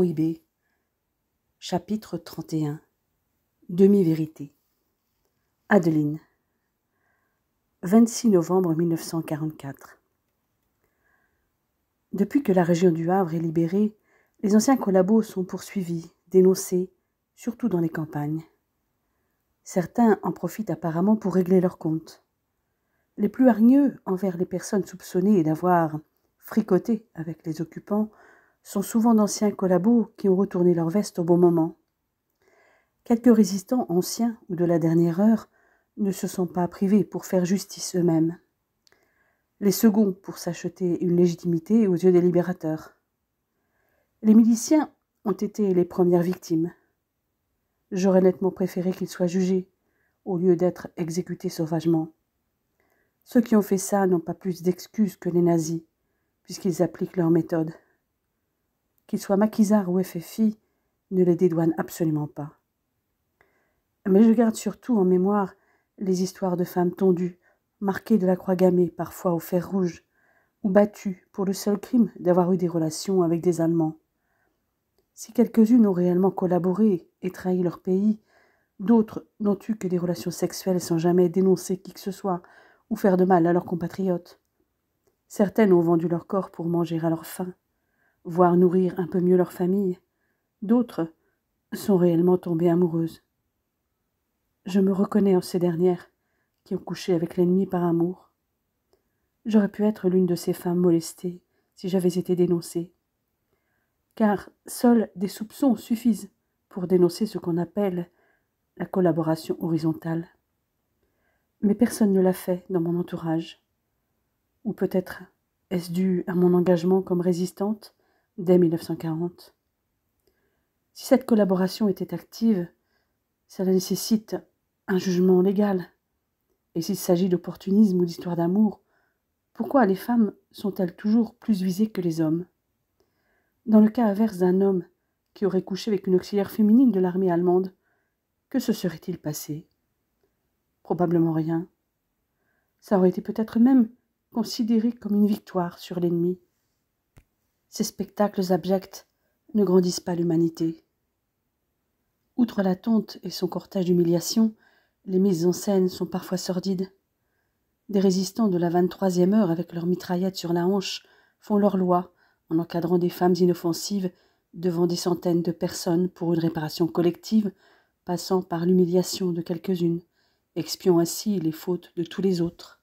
prohibé. Chapitre 31. Demi-vérité. Adeline. 26 novembre 1944. Depuis que la région du Havre est libérée, les anciens collabos sont poursuivis, dénoncés, surtout dans les campagnes. Certains en profitent apparemment pour régler leurs comptes. Les plus hargneux envers les personnes soupçonnées d'avoir fricoté avec les occupants sont souvent d'anciens collabos qui ont retourné leur veste au bon moment. Quelques résistants anciens ou de la dernière heure ne se sont pas privés pour faire justice eux-mêmes. Les seconds pour s'acheter une légitimité aux yeux des libérateurs. Les miliciens ont été les premières victimes. J'aurais nettement préféré qu'ils soient jugés, au lieu d'être exécutés sauvagement. Ceux qui ont fait ça n'ont pas plus d'excuses que les nazis, puisqu'ils appliquent leurs méthodes. Qu'ils soient maquisards ou FFI, ne les dédouanent absolument pas. Mais je garde surtout en mémoire les histoires de femmes tondues, marquées de la croix gammée, parfois au fer rouge, ou battues pour le seul crime d'avoir eu des relations avec des Allemands. Si quelques-unes ont réellement collaboré et trahi leur pays, d'autres n'ont eu que des relations sexuelles sans jamais dénoncer qui que ce soit ou faire de mal à leurs compatriotes. Certaines ont vendu leur corps pour manger à leur faim, voire nourrir un peu mieux leur famille. D'autres sont réellement tombées amoureuses. Je me reconnais en ces dernières qui ont couché avec l'ennemi par amour. J'aurais pu être l'une de ces femmes molestées si j'avais été dénoncée. Car seuls des soupçons suffisent pour dénoncer ce qu'on appelle la collaboration horizontale. Mais personne ne l'a fait dans mon entourage. Ou peut-être est-ce dû à mon engagement comme résistante dès 1940. Si cette collaboration était active, cela nécessite un jugement légal. Et s'il s'agit d'opportunisme ou d'histoire d'amour, pourquoi les femmes sont-elles toujours plus visées que les hommes? Dans le cas inverse d'un homme qui aurait couché avec une auxiliaire féminine de l'armée allemande, que se serait-il passé? Probablement rien. Ça aurait été peut-être même considéré comme une victoire sur l'ennemi. Ces spectacles abjects ne grandissent pas l'humanité. Outre la tonte et son cortège d'humiliation, les mises en scène sont parfois sordides. Des résistants de la 23e heure avec leurs mitraillettes sur la hanche font leur loi en encadrant des femmes inoffensives devant des centaines de personnes pour une réparation collective, passant par l'humiliation de quelques-unes, expiant ainsi les fautes de tous les autres.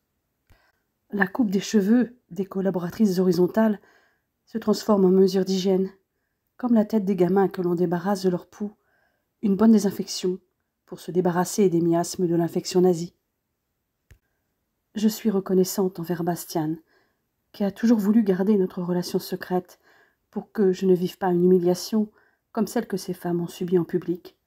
La coupe des cheveux des collaboratrices horizontales se transforme en mesure d'hygiène, comme la tête des gamins que l'on débarrasse de leur pouls, une bonne désinfection pour se débarrasser des miasmes de l'infection nazie. Je suis reconnaissante envers Bastian, qui a toujours voulu garder notre relation secrète pour que je ne vive pas une humiliation comme celle que ces femmes ont subie en public,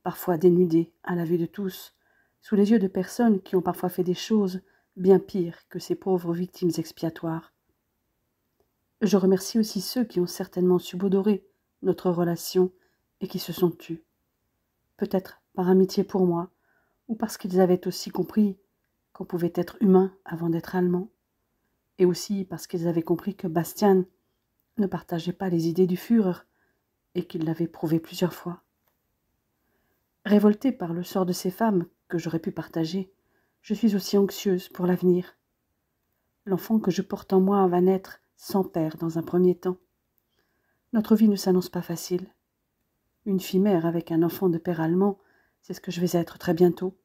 parfois dénudées à la vue de tous, sous les yeux de personnes qui ont parfois fait des choses bien pires que ces pauvres victimes expiatoires. Je remercie aussi ceux qui ont certainement subodoré notre relation et qui se sont tus, peut-être par amitié pour moi, ou parce qu'ils avaient aussi compris qu'on pouvait être humain avant d'être allemand, et aussi parce qu'ils avaient compris que Bastian ne partageait pas les idées du Führer et qu'il l'avait prouvé plusieurs fois. Révoltée par le sort de ces femmes que j'aurais pu partager, je suis aussi anxieuse pour l'avenir. L'enfant que je porte en moi va naître sans père dans un premier temps. Notre vie ne s'annonce pas facile. Une fille mère avec un enfant de père allemand, c'est ce que je vais être très bientôt.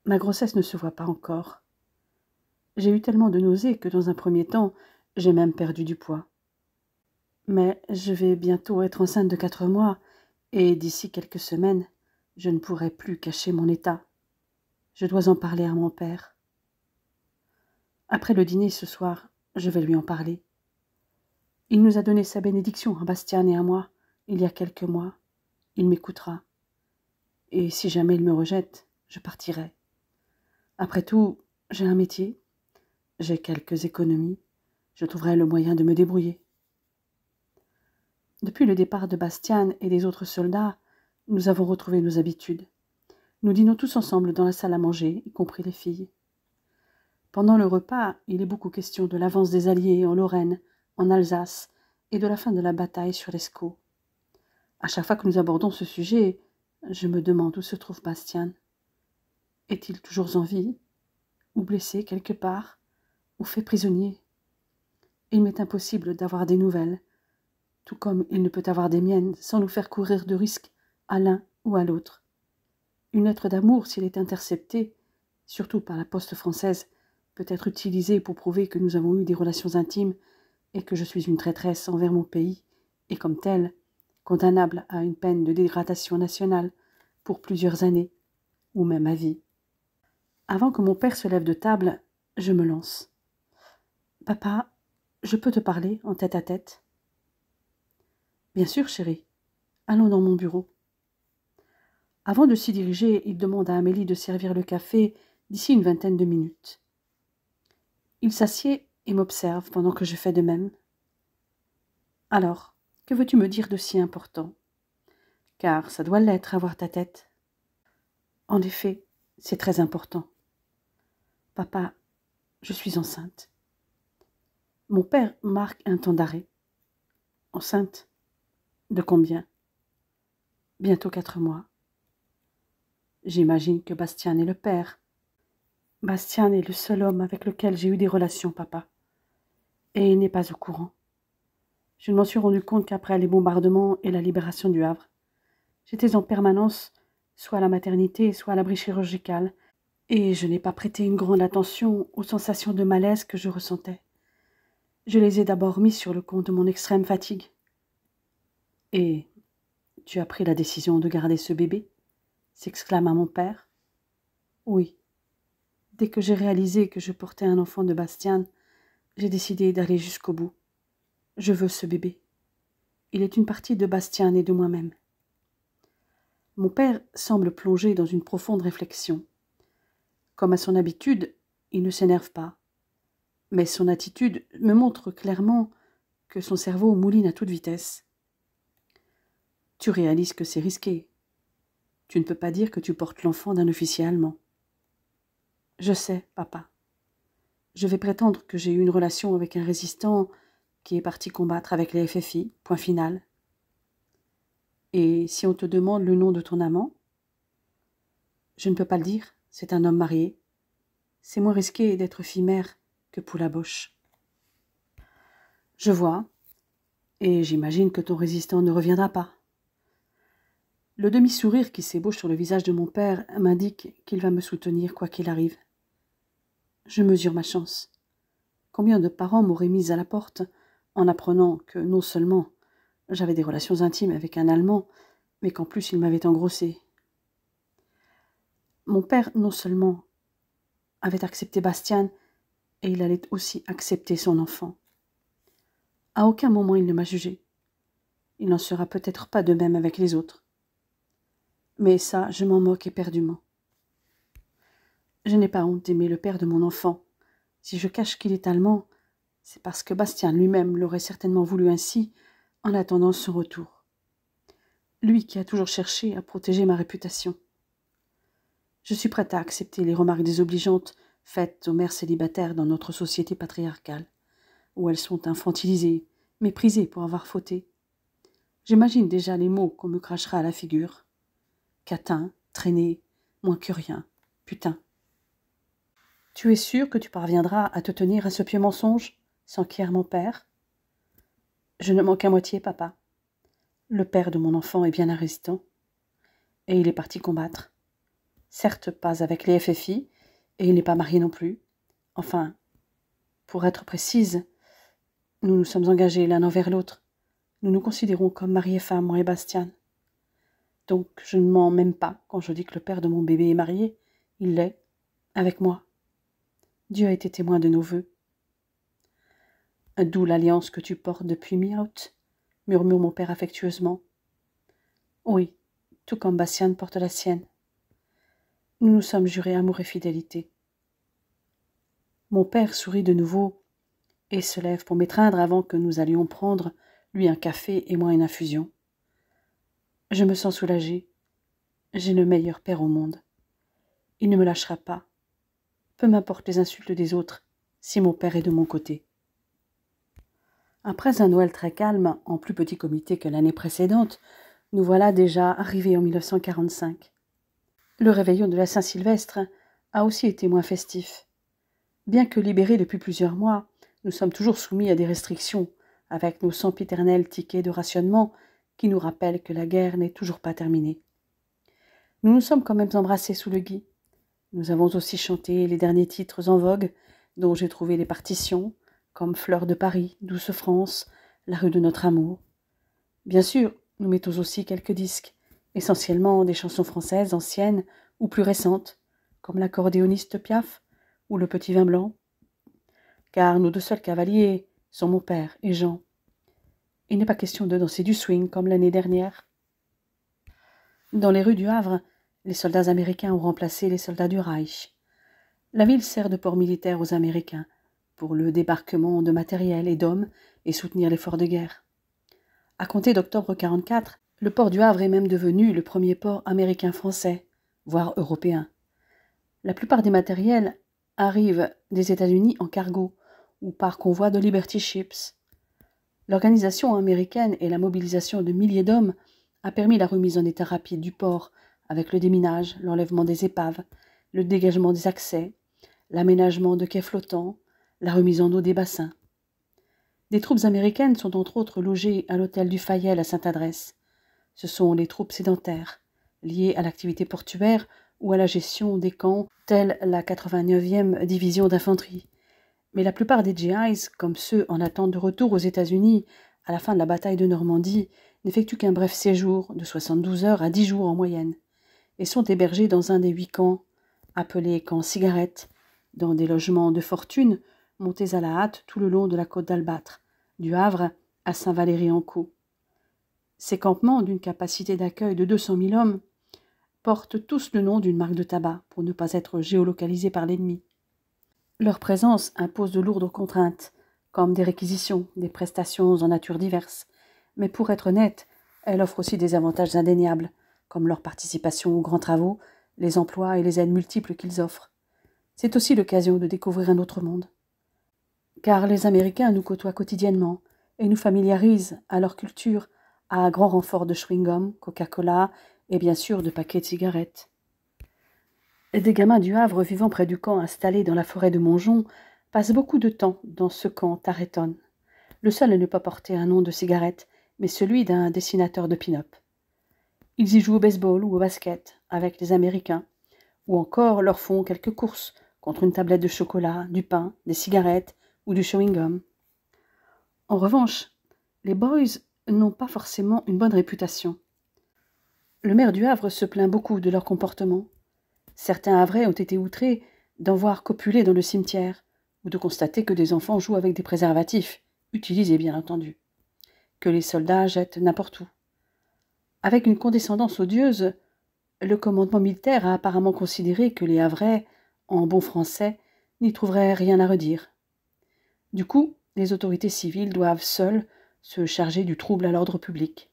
Ma grossesse ne se voit pas encore. J'ai eu tellement de nausées que dans un premier temps, j'ai même perdu du poids. Mais je vais bientôt être enceinte de 4 mois, et d'ici quelques semaines, je ne pourrai plus cacher mon état. Je dois en parler à mon père. Après le dîner ce soir, je vais lui en parler. Il nous a donné sa bénédiction à Bastian et à moi, il y a quelques mois. Il m'écoutera. Et si jamais il me rejette, je partirai. Après tout, j'ai un métier, j'ai quelques économies, je trouverai le moyen de me débrouiller. Depuis le départ de Bastian et des autres soldats, nous avons retrouvé nos habitudes. Nous dînons tous ensemble dans la salle à manger, y compris les filles. Pendant le repas, il est beaucoup question de l'avance des Alliés en Lorraine, en Alsace, et de la fin de la bataille sur l'Escaut. À chaque fois que nous abordons ce sujet, je me demande où se trouve Bastien. Est-il toujours en vie, ou blessé quelque part, ou fait prisonnier? Il m'est impossible d'avoir des nouvelles, tout comme il ne peut avoir des miennes sans nous faire courir de risques à l'un ou à l'autre. Une lettre d'amour, s'il est interceptée, surtout par la poste française, peut être utilisée pour prouver que nous avons eu des relations intimes et que je suis une traîtresse envers mon pays, et comme telle, condamnable à une peine de dégradation nationale pour plusieurs années, ou même à vie. Avant que mon père se lève de table, je me lance. « Papa, je peux te parler en tête à tête ?»« Bien sûr, chérie. Allons dans mon bureau. » Avant de s'y diriger, il demande à Amélie de servir le café d'ici une vingtaine de minutes. Il s'assied et m'observe pendant que je fais de même. « Alors, que veux-tu me dire de si important? Car ça doit l'être, avoir ta tête. » « En effet, c'est très important. Papa, je suis enceinte. » Mon père marque un temps d'arrêt. « Enceinte? De combien? » « Bientôt 4 mois. » J'imagine que Bastien est le père. Bastien est le seul homme avec lequel j'ai eu des relations, papa. Et il n'est pas au courant. Je ne m'en suis rendu compte qu'après les bombardements et la libération du Havre. J'étais en permanence, soit à la maternité, soit à l'abri chirurgical, et je n'ai pas prêté une grande attention aux sensations de malaise que je ressentais. Je les ai d'abord mis sur le compte de mon extrême fatigue. « Et tu as pris la décision de garder ce bébé ?» s'exclama mon père. « Oui. Dès que j'ai réalisé que je portais un enfant de Bastien, j'ai décidé d'aller jusqu'au bout. Je veux ce bébé. Il est une partie de Bastien et de moi-même. » Mon père semble plongé dans une profonde réflexion. Comme à son habitude, il ne s'énerve pas. Mais son attitude me montre clairement que son cerveau mouline à toute vitesse. « Tu réalises que c'est risqué. Tu ne peux pas dire que tu portes l'enfant d'un officier allemand. »« Je sais, papa. Je vais prétendre que j'ai eu une relation avec un résistant qui est parti combattre avec les FFI, point final. »« Et si on te demande le nom de ton amant ? » ?»« Je ne peux pas le dire, c'est un homme marié. C'est moins risqué d'être fille-mère que poule à boche. »« Je vois, et j'imagine que ton résistant ne reviendra pas. » Le demi-sourire qui s'ébauche sur le visage de mon père m'indique qu'il va me soutenir quoi qu'il arrive. Je mesure ma chance. Combien de parents m'auraient mise à la porte en apprenant que non seulement j'avais des relations intimes avec un Allemand, mais qu'en plus il m'avait engrossée. Mon père non seulement avait accepté Bastien, et il allait aussi accepter son enfant. À aucun moment il ne m'a jugé. Il n'en sera peut-être pas de même avec les autres. Mais ça, je m'en moque éperdument. Je n'ai pas honte d'aimer le père de mon enfant. Si je cache qu'il est allemand, c'est parce que Bastien lui-même l'aurait certainement voulu ainsi, en attendant son retour. Lui qui a toujours cherché à protéger ma réputation. Je suis prête à accepter les remarques désobligeantes faites aux mères célibataires dans notre société patriarcale, où elles sont infantilisées, méprisées pour avoir fauté. J'imagine déjà les mots qu'on me crachera à la figure. Catin, traîné, moins que rien, putain. Tu es sûr que tu parviendras à te tenir à ce pieux mensonge, s'enquiert mon père. Je ne mens qu'à moitié, papa. Le père de mon enfant est bien un résistant, et il est parti combattre. Certes pas avec les FFI, et il n'est pas marié non plus. Enfin, pour être précise, nous nous sommes engagés l'un envers l'autre. Nous nous considérons comme mari et femme, moi et Bastien. Donc je ne mens même pas quand je dis que le père de mon bébé est marié. Il l'est, avec moi. Dieu a été témoin de nos vœux. D'où l'alliance que tu portes depuis mi-août, murmure mon père affectueusement. Oui, tout comme Bastien porte la sienne. Nous nous sommes jurés amour et fidélité. Mon père sourit de nouveau et se lève pour m'étreindre avant que nous allions prendre, lui un café et moi une infusion. Je me sens soulagée. J'ai le meilleur père au monde. Il ne me lâchera pas. Peu m'importe les insultes des autres, si mon père est de mon côté. Après un Noël très calme, en plus petit comité que l'année précédente, Nous voilà déjà arrivés en 1945. Le réveillon de la Saint-Sylvestre a aussi été moins festif. Bien que libérés depuis plusieurs mois, nous sommes toujours soumis à des restrictions, avec nos sempiternels tickets de rationnement qui nous rappellent que la guerre n'est toujours pas terminée. Nous nous sommes quand même embrassés sous le gui. Nous avons aussi chanté les derniers titres en vogue, dont j'ai trouvé les partitions, comme Fleurs de Paris, Douce France, La rue de notre amour. Bien sûr, nous mettons aussi quelques disques, essentiellement des chansons françaises anciennes ou plus récentes, comme l'accordéoniste Piaf ou le Petit Vin Blanc. Car nos deux seuls cavaliers sont mon père et Jean. Il n'est pas question de danser du swing comme l'année dernière. Dans les rues du Havre, les soldats américains ont remplacé les soldats du Reich. La ville sert de port militaire aux Américains pour le débarquement de matériel et d'hommes et soutenir l'effort de guerre. À compter d'octobre 1944, le port du Havre est même devenu le premier port américain-français, voire européen. La plupart des matériels arrivent des États-Unis en cargo ou par convoi de Liberty Ships. L'organisation américaine et la mobilisation de milliers d'hommes a permis la remise en état rapide du port avec le déminage, l'enlèvement des épaves, le dégagement des accès, l'aménagement de quais flottants, la remise en eau des bassins. Des troupes américaines sont entre autres logées à l'hôtel du Fayel à Sainte-Adresse. Ce sont les troupes sédentaires, liées à l'activité portuaire ou à la gestion des camps, telle la 89e division d'infanterie. Mais la plupart des GIs, comme ceux en attente de retour aux États-Unis à la fin de la bataille de Normandie, n'effectuent qu'un bref séjour de 72 heures à 10 jours en moyenne, et sont hébergés dans un des 8 camps, appelés camps cigarettes, dans des logements de fortune montés à la hâte tout le long de la côte d'Albâtre, du Havre à Saint-Valery-en-Caux. Ces campements, d'une capacité d'accueil de 200 000 hommes, portent tous le nom d'une marque de tabac pour ne pas être géolocalisés par l'ennemi. Leur présence impose de lourdes contraintes, comme des réquisitions, des prestations en nature diverses, mais pour être honnête, elle offre aussi des avantages indéniables, comme leur participation aux grands travaux, les emplois et les aides multiples qu'ils offrent. C'est aussi l'occasion de découvrir un autre monde. Car les Américains nous côtoient quotidiennement et nous familiarisent à leur culture à grand renfort de chewing-gum, Coca-Cola et bien sûr de paquets de cigarettes. Des gamins du Havre vivant près du camp installé dans la forêt de Montjon passent beaucoup de temps dans ce camp Tarleton. Le seul à ne pas porter un nom de cigarette, mais celui d'un dessinateur de pin-up. Ils y jouent au baseball ou au basket avec les Américains, ou encore leur font quelques courses contre une tablette de chocolat, du pain, des cigarettes ou du chewing-gum. En revanche, les boys n'ont pas forcément une bonne réputation. Le maire du Havre se plaint beaucoup de leur comportement. Certains Havrais ont été outrés d'en voir copuler dans le cimetière, ou de constater que des enfants jouent avec des préservatifs, utilisés bien entendu, que les soldats jettent n'importe où. Avec une condescendance odieuse, le commandement militaire a apparemment considéré que les Havrais, en bon français, n'y trouveraient rien à redire. Du coup, les autorités civiles doivent seules se charger du trouble à l'ordre public.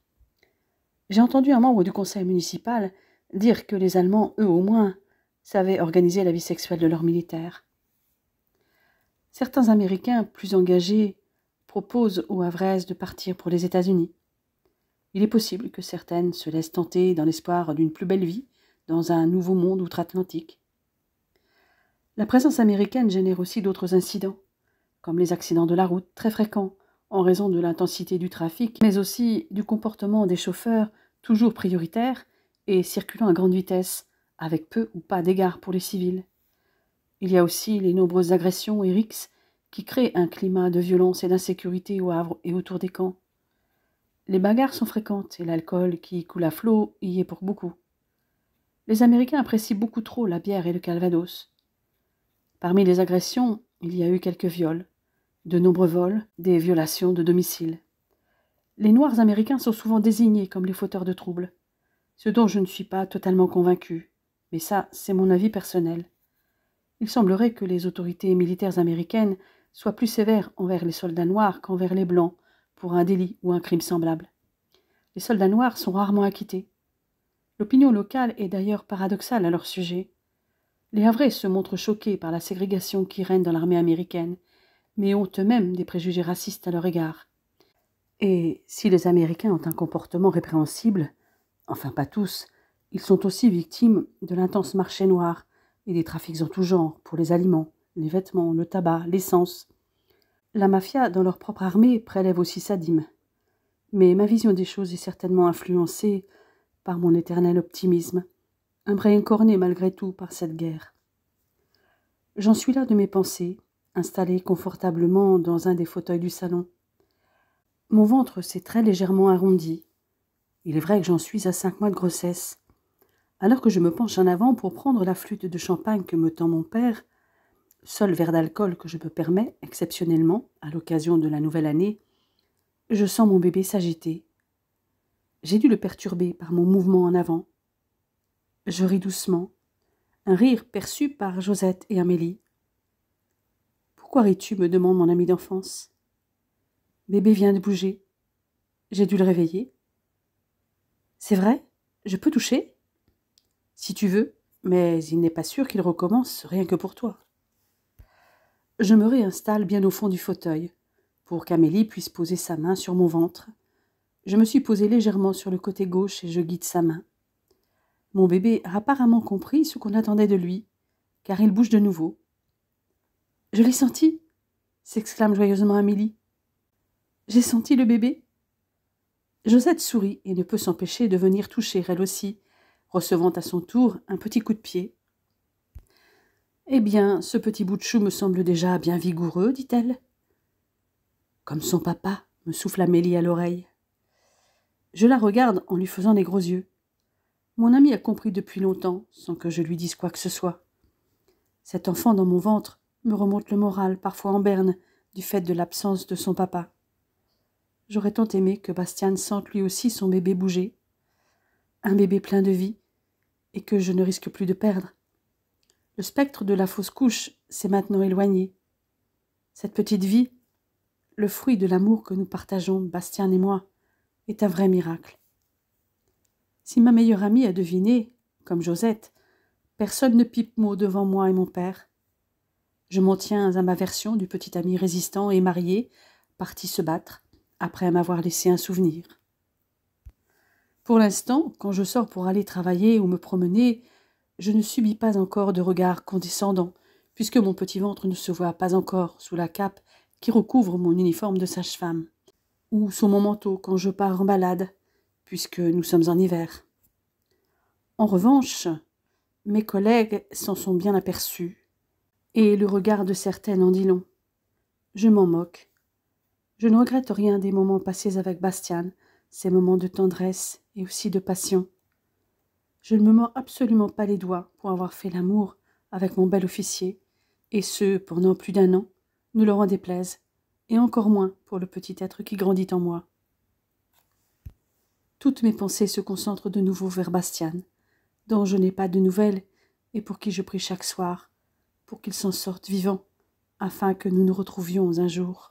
J'ai entendu un membre du conseil municipal dire que les Allemands, eux au moins, savaient organiser la vie sexuelle de leurs militaires. Certains Américains plus engagés proposent aux Havraises de partir pour les États-Unis. Il est possible que certaines se laissent tenter dans l'espoir d'une plus belle vie dans un nouveau monde outre-Atlantique. La présence américaine génère aussi d'autres incidents, comme les accidents de la route très fréquents en raison de l'intensité du trafic, mais aussi du comportement des chauffeurs toujours prioritaires et circulant à grande vitesse, avec peu ou pas d'égard pour les civils. Il y a aussi les nombreuses agressions et rixes qui créent un climat de violence et d'insécurité au Havre et autour des camps. Les bagarres sont fréquentes et l'alcool qui coule à flot y est pour beaucoup. Les Américains apprécient beaucoup trop la bière et le calvados. Parmi les agressions, il y a eu quelques viols, de nombreux vols, des violations de domicile. Les Noirs américains sont souvent désignés comme les fauteurs de troubles, ce dont je ne suis pas totalement convaincu, mais ça, c'est mon avis personnel. Il semblerait que les autorités militaires américaines soient plus sévères envers les soldats noirs qu'envers les blancs pour un délit ou un crime semblable. Les soldats noirs sont rarement acquittés. L'opinion locale est d'ailleurs paradoxale à leur sujet. Les Havrais se montrent choqués par la ségrégation qui règne dans l'armée américaine, mais ont eux-mêmes des préjugés racistes à leur égard. Et si les Américains ont un comportement répréhensible, Enfin, pas tous. Ils sont aussi victimes de l'intense marché noir et des trafics en tout genre pour les aliments, les vêtements, le tabac, l'essence. La mafia, dans leur propre armée, prélève aussi sa dîme. Mais ma vision des choses est certainement influencée par mon éternel optimisme, un brin incorné malgré tout par cette guerre. J'en suis là de mes pensées, installée confortablement dans un des fauteuils du salon. Mon ventre s'est très légèrement arrondi. Il est vrai que j'en suis à 5 mois de grossesse. Alors que je me penche en avant pour prendre la flûte de champagne que me tend mon père, seul verre d'alcool que je me permets, exceptionnellement, à l'occasion de la nouvelle année, je sens mon bébé s'agiter. J'ai dû le perturber par mon mouvement en avant. Je ris doucement, un rire perçu par Josette et Amélie. « Pourquoi ris-tu » me demande mon ami d'enfance. Bébé vient de bouger. J'ai dû le réveiller. C'est vrai? Je peux toucher? Si tu veux, mais il n'est pas sûr qu'il recommence rien que pour toi. Je me réinstalle bien au fond du fauteuil, pour qu'Amélie puisse poser sa main sur mon ventre. Je me suis posée légèrement sur le côté gauche et je guide sa main. Mon bébé a apparemment compris ce qu'on attendait de lui, car il bouge de nouveau. « Je l'ai senti !» s'exclame joyeusement Amélie. « J'ai senti le bébé !» Josette sourit et ne peut s'empêcher de venir toucher elle aussi, recevant à son tour un petit coup de pied. « Eh bien, ce petit bout de chou me semble déjà bien vigoureux, dit-elle. »« Comme son papa, » me souffle Amélie à l'oreille. Je la regarde en lui faisant les gros yeux. Mon amie a compris depuis longtemps, sans que je lui dise quoi que ce soit. Cet enfant dans mon ventre me remonte le moral, parfois en berne, du fait de l'absence de son papa. J'aurais tant aimé que Bastien sente lui aussi son bébé bouger, un bébé plein de vie, et que je ne risque plus de perdre. Le spectre de la fausse couche s'est maintenant éloigné. Cette petite vie, le fruit de l'amour que nous partageons, Bastien et moi, est un vrai miracle. Si ma meilleure amie a deviné, comme Josette, personne ne pipe mot devant moi et mon père. Je m'en tiens à ma version du petit ami résistant et marié, parti se battre, après m'avoir laissé un souvenir. Pour l'instant, quand je sors pour aller travailler ou me promener, je ne subis pas encore de regard condescendant, puisque mon petit ventre ne se voit pas encore sous la cape qui recouvre mon uniforme de sage-femme, ou sous mon manteau quand je pars en balade, puisque nous sommes en hiver. En revanche, mes collègues s'en sont bien aperçus, et le regard de certaines en dit long. Je m'en moque. Je ne regrette rien des moments passés avec Bastien, ces moments de tendresse et aussi de passion. Je ne me mords absolument pas les doigts pour avoir fait l'amour avec mon bel officier, et ce, pendant plus d'1 an, ne leur en déplaise, et encore moins pour le petit être qui grandit en moi. Toutes mes pensées se concentrent de nouveau vers Bastien, dont je n'ai pas de nouvelles et pour qui je prie chaque soir, pour qu'il s'en sorte vivant, afin que nous nous retrouvions un jour.